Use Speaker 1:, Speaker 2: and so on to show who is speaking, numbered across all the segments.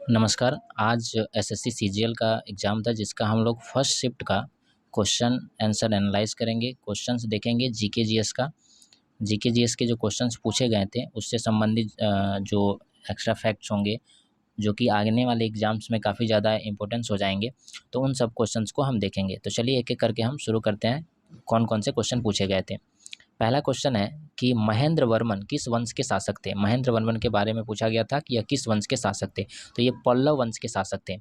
Speaker 1: नमस्कार। आज SSC CGL का एग्ज़ाम था जिसका हम लोग फर्स्ट शिफ्ट का क्वेश्चन आंसर एनालाइज करेंगे। क्वेश्चंस देखेंगे जीके जीएस का। जीके जीएस के जो क्वेश्चंस पूछे गए थे उससे संबंधित जो एक्स्ट्रा फैक्ट्स होंगे जो कि आने वाले एग्ज़ाम्स में काफ़ी ज़्यादा इम्पोर्टेंस हो जाएंगे, तो उन सब क्वेश्चंस को हम देखेंगे। तो चलिए एक एक करके हम शुरू करते हैं कौन कौन से क्वेश्चन पूछे गए थे। पहला क्वेश्चन है कि महेंद्र वर्मन किस वंश के शासक थे। महेंद्र वर्मन के बारे में पूछा गया था कि यह किस वंश के शासक थे, तो ये पल्लव वंश के शासक थे।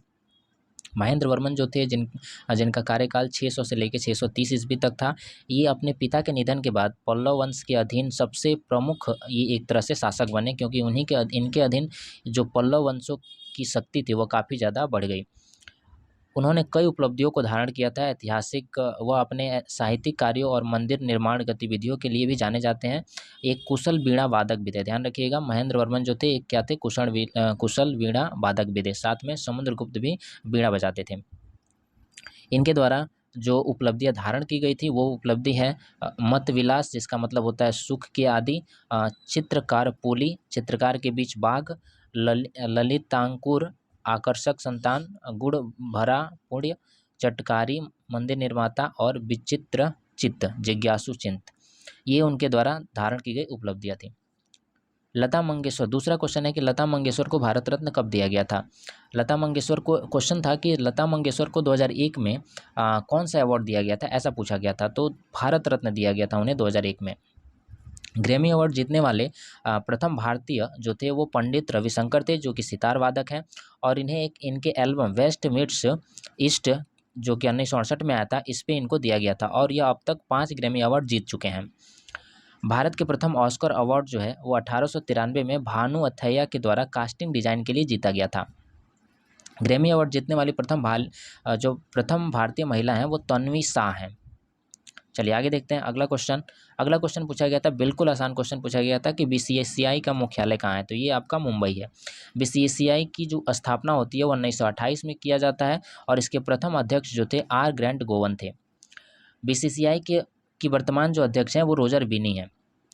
Speaker 1: महेंद्र वर्मन जो थे जिनका कार्यकाल 600 से लेकर 630 ईस्वी तक था। ये अपने पिता के निधन के बाद पल्लव वंश के अधीन सबसे प्रमुख ये एक तरह से शासक बने, क्योंकि इनके अधीन जो पल्लव वंशों की शक्ति थी वो काफ़ी ज़्यादा बढ़ गई। उन्होंने कई उपलब्धियों को धारण किया था। ऐतिहासिक वह अपने साहित्यिक कार्यों और मंदिर निर्माण गतिविधियों के लिए भी जाने जाते हैं। एक कुशल वीणा वादक भी थे। ध्यान रखिएगा, महेंद्र वर्मन जो थे एक क्या थे, कुशल वीणा वादक भी थे। साथ में समुद्रगुप्त भी वीणा बजाते थे। इनके द्वारा जो उपलब्धियां धारण की गई थी वो उपलब्धि है मत विलास, जिसका मतलब होता है सुख के आदि। चित्रकार पुली, चित्रकार के बीच बाघ। ललितांकुर, आकर्षक संतान। गुण भरा पुण्य, चटकारी मंदिर निर्माता। और विचित्र चित्त, जिज्ञासु चिंत। ये उनके द्वारा धारण की गई उपलब्धियां थी। लता मंगेशकर, दूसरा क्वेश्चन है कि लता मंगेशकर को भारत रत्न कब दिया गया था। लता मंगेशकर को क्वेश्चन था कि लता मंगेशकर को 2001 में कौन सा अवार्ड दिया गया था, ऐसा पूछा गया था। तो भारत रत्न दिया गया था उन्हें 2001 में। ग्रैमी अवार्ड जीतने वाले प्रथम भारतीय जो थे वो पंडित रविशंकर थे, जो कि सितार वादक हैं। और इन्हें इनके एल्बम वेस्ट मीट्स ईस्ट जो कि 1968 में आया था, इस पे इनको दिया गया था। और यह अब तक 5 ग्रैमी अवार्ड जीत चुके हैं। भारत के प्रथम ऑस्कर अवार्ड जो है वो 1893 में भानु अथैया के द्वारा कास्टिंग डिजाइन के लिए जीता गया था। ग्रैमी अवार्ड जीतने वाली जो प्रथम भारतीय महिला हैं वो तन्वी शाह हैं। चलिए आगे देखते हैं अगला क्वेश्चन। अगला क्वेश्चन पूछा गया था, बिल्कुल आसान क्वेश्चन पूछा गया था कि बीसीसीआई का मुख्यालय कहाँ है, तो ये आपका मुंबई है। बीसीसीआई की जो स्थापना होती है वो 1928 में किया जाता है और इसके प्रथम अध्यक्ष जो थे आर ग्रैंट गोवन थे। बीसीसीआई की वर्तमान जो अध्यक्ष हैं वो रोजर बिनी हैं।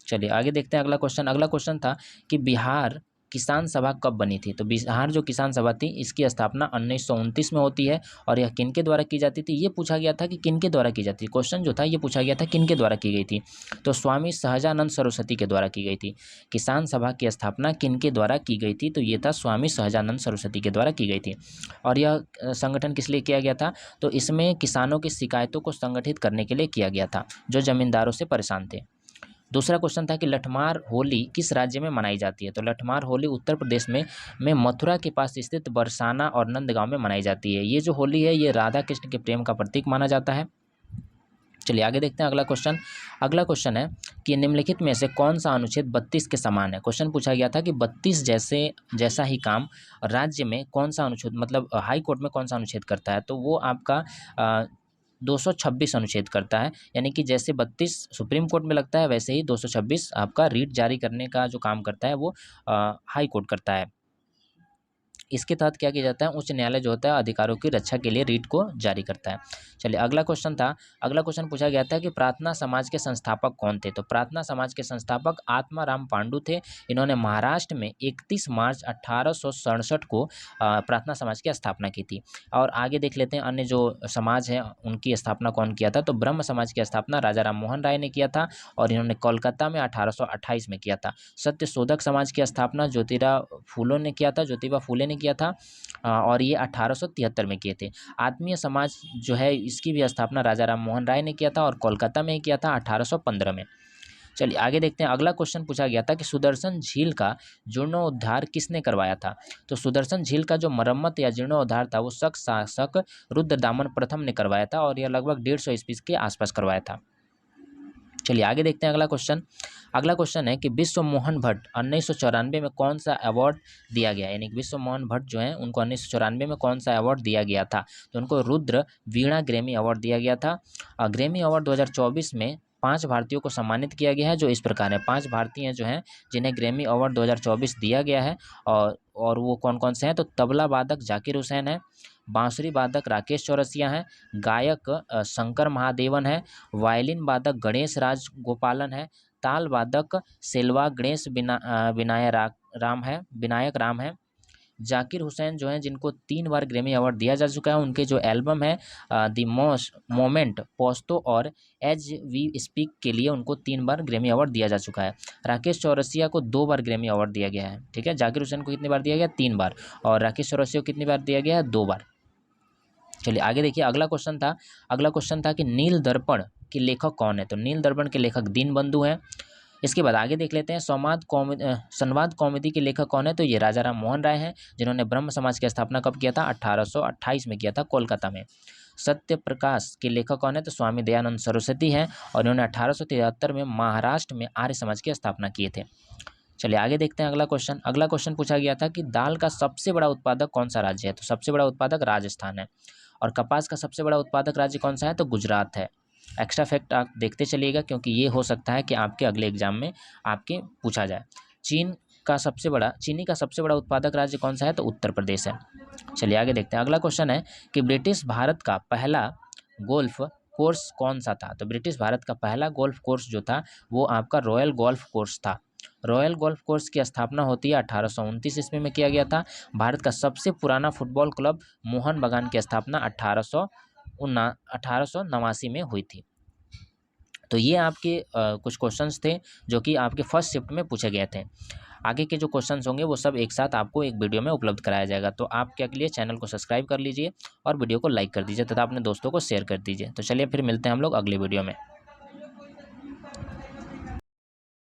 Speaker 1: चलिए आगे देखते हैं अगला क्वेश्चन। अगला क्वेश्चन था कि बिहार किसान सभा कब बनी थी। तो बिहार जो किसान सभा थी इसकी स्थापना 1929 में होती है। और यह किनके द्वारा की जाती थी, ये पूछा गया था कि किनके द्वारा की जाती थी। क्वेश्चन जो था ये पूछा गया था किनके द्वारा की गई थी, तो स्वामी सहजानंद सरस्वती के द्वारा की गई थी। किसान सभा की स्थापना किनके द्वारा की गई थी, तो ये था स्वामी सहजानंद सरस्वती के द्वारा की गई थी। और यह संगठन किस लिए किया गया था, तो इसमें किसानों की शिकायतों को संगठित करने के लिए किया गया था जो जमींदारों से परेशान थे। दूसरा क्वेश्चन था कि लठमार होली किस राज्य में मनाई जाती है। तो लठमार होली उत्तर प्रदेश में मथुरा के पास स्थित बरसाना और नंदगांव में मनाई जाती है। ये जो होली है ये राधा कृष्ण के प्रेम का प्रतीक माना जाता है। चलिए आगे देखते हैं अगला क्वेश्चन। अगला क्वेश्चन है कि निम्नलिखित में से कौन सा अनुच्छेद 32 के समान है। क्वेश्चन पूछा गया था कि 32 जैसा ही काम राज्य में कौन सा अनुच्छेद, मतलब हाई कोर्ट में कौन सा अनुच्छेद करता है, तो वो आपका 226 अनुच्छेद करता है। यानी कि जैसे 32 सुप्रीम कोर्ट में लगता है वैसे ही 226 आपका रीट जारी करने का जो काम करता है वो हाई कोर्ट करता है। इसके तहत क्या किया जाता है, उच्च न्यायालय जो होता है अधिकारों की रक्षा के लिए रीट को जारी करता है। चलिए अगला क्वेश्चन था। अगला क्वेश्चन पूछा गया था कि प्रार्थना समाज के संस्थापक कौन थे। तो प्रार्थना समाज के संस्थापक आत्माराम पांडु थे। इन्होंने महाराष्ट्र में 31 मार्च 1867 को प्रार्थना समाज की स्थापना की थी। और आगे देख लेते हैं अन्य जो समाज हैं उनकी स्थापना कौन किया था। तो ब्रह्म समाज की स्थापना राजा राम मोहन राय ने किया था और इन्होंने कोलकाता में 1828 में किया था। सत्य शोधक समाज की स्थापना ज्योतिबा फूले ने किया था और ये 1873 में किए थे। आत्मीय समाज जो है इसकी भी स्थापना राजा राम मोहन राय ने किया था और कोलकाता में ही किया था 1815 में। चलिए आगे देखते हैं। अगला क्वेश्चन पूछा गया था कि सुदर्शन झील का जीर्णोद्धार किसने करवाया था। तो सुदर्शन झील का जो मरम्मत या जीर्णोद्धार था वो शक शासक रुद्रदामन प्रथम ने करवाया था और यह लगभग 150 ईस्वी के आसपास करवाया था। चलिए आगे देखते हैं अगला क्वेश्चन। अगला क्वेश्चन है कि विश्व मोहन भट्ट 1994 में कौन सा अवार्ड दिया गया, यानी कि विश्व मोहन भट्ट जो हैं उनको 1994 में कौन सा अवार्ड दिया गया था। तो उनको रुद्र वीणा ग्रैमी अवार्ड दिया गया था। ग्रैमी अवार्ड 2024 में 5 भारतीयों को सम्मानित किया गया है जो इस प्रकार है। 5 भारतीय जो हैं जिन्हें ग्रैमी अवार्ड 2024 दिया गया है और वो कौन कौन से हैं, तो तबला वादक जाकिर हुसैन है, बांसुरी वादक राकेश चौरसिया हैं, गायक शंकर महादेवन है, वायलिन वादक गणेश राज गोपालन है, ताल वादक सेल्वा गणेश विनायक राम है, जाकिर हुसैन जो हैं जिनको 3 बार ग्रैमी अवार्ड दिया जा चुका है, उनके जो एल्बम है द मोस्ट मोमेंट पोस्तो और एज वी स्पीक के लिए उनको 3 बार ग्रैमी अवार्ड दिया जा चुका है। राकेश चौरसिया को 2 बार ग्रैमी अवार्ड दिया गया है। ठीक है, जाकिर हुसैन को कितनी बार दिया गया, 3 बार, और राकेश चौरसिया को कितनी बार दिया गया है, 2 बार। चलिए आगे देखिए, अगला क्वेश्चन था कि नील दर्पण के लेखक कौन है। तो नील दर्पण के लेखक दीनबंधु हैं। इसके बाद आगे देख लेते हैं, संवाद कॉमेडी के लेखक कौन है। तो ये राजा राम मोहन राय हैं, जिन्होंने ब्रह्म समाज की स्थापना कब किया था, 1828 में किया था, कोलकाता में। सत्य प्रकाश के लेखक कौन है। तो स्वामी दयानंद सरस्वती हैं, और इन्होंने 1873 में महाराष्ट्र में आर्य समाज की स्थापना किए थे। चलिए आगे देखते हैं अगला क्वेश्चन पूछा गया था कि दाल का सबसे बड़ा उत्पादक कौन सा राज्य है। तो सबसे बड़ा उत्पादक राजस्थान है। और कपास का सबसे बड़ा उत्पादक राज्य कौन सा है। तो गुजरात है। एक्स्ट्रा फैक्ट आप देखते चलिएगा, क्योंकि ये हो सकता है कि आपके अगले एग्जाम में आपके पूछा जाए। चीनी का सबसे बड़ा उत्पादक राज्य कौन सा है। तो उत्तर प्रदेश है। चलिए आगे देखते हैं, अगला क्वेश्चन है कि ब्रिटिश भारत का पहला गोल्फ कोर्स कौन सा था। तो ब्रिटिश भारत का पहला गोल्फ कोर्स जो था वो आपका रॉयल गोल्फ कोर्स था। रॉयल गोल्फ कोर्स की स्थापना होती है 1829 ईस्वी में किया गया था। भारत का सबसे पुराना फुटबॉल क्लब मोहन बागान की स्थापना 1889 में हुई थी। तो ये आपके कुछ क्वेश्चंस थे जो कि आपके फर्स्ट शिफ्ट में पूछे गए थे। आगे के जो क्वेश्चंस होंगे वो सब एक साथ आपको एक वीडियो में उपलब्ध कराया जाएगा। तो आप क्या करिए, चैनल को सब्सक्राइब कर लीजिए और वीडियो को लाइक कर दीजिए तथा अपने दोस्तों को शेयर कर दीजिए। तो चलिए फिर मिलते हैं हम लोग अगले वीडियो में।